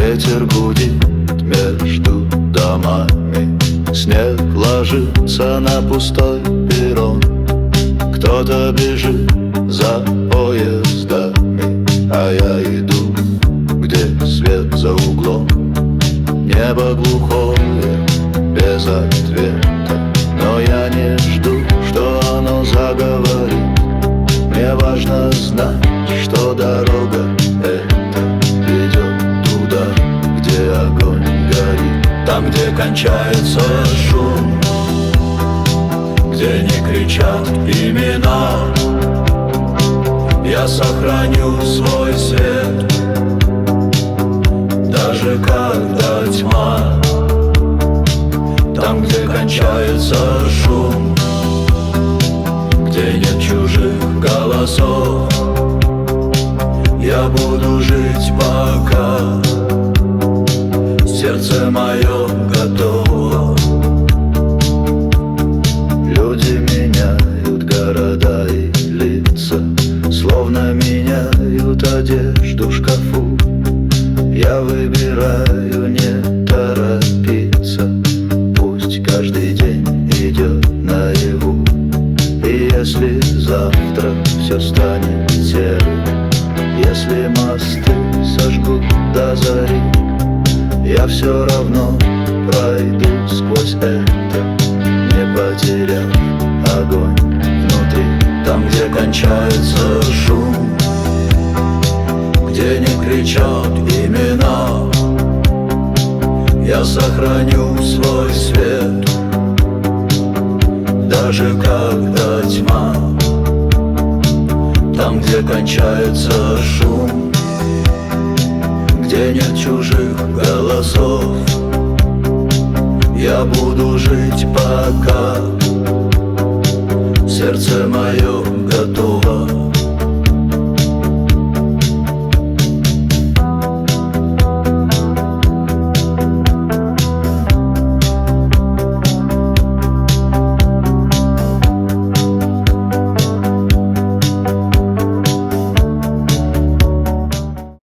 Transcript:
Ветер гудит между домами, снег ложится на пустой перрон. Кто-то бежит за поездами, а я иду, где свет за углом. Небо глухое, без ответа, но я не жду, что оно заговорит. Мне важно знать, что дорога эта ведет туда, где огонь горит. Там, где кончается шум, где не кричат имена, я сохраню свой свет, даже когда тьма. Там, где кончается шум, где нет чужих голосов, я буду жить, пока сердце мое готово. Люди меняют города и лица, словно меняют одежду в шкафу. Я выбираю не торопиться, пусть каждый день идет наяву. И если завтра все станет серым, если мосты сожгут до зари, я все равно пройду сквозь это, не потеряв огонь внутри. Там, где кончается шум, где не кричат имена, я сохраню свой свет, даже когда тьма. Там, где кончается шум, где нет чужих голосов, я буду жить, пока сердце мое готово.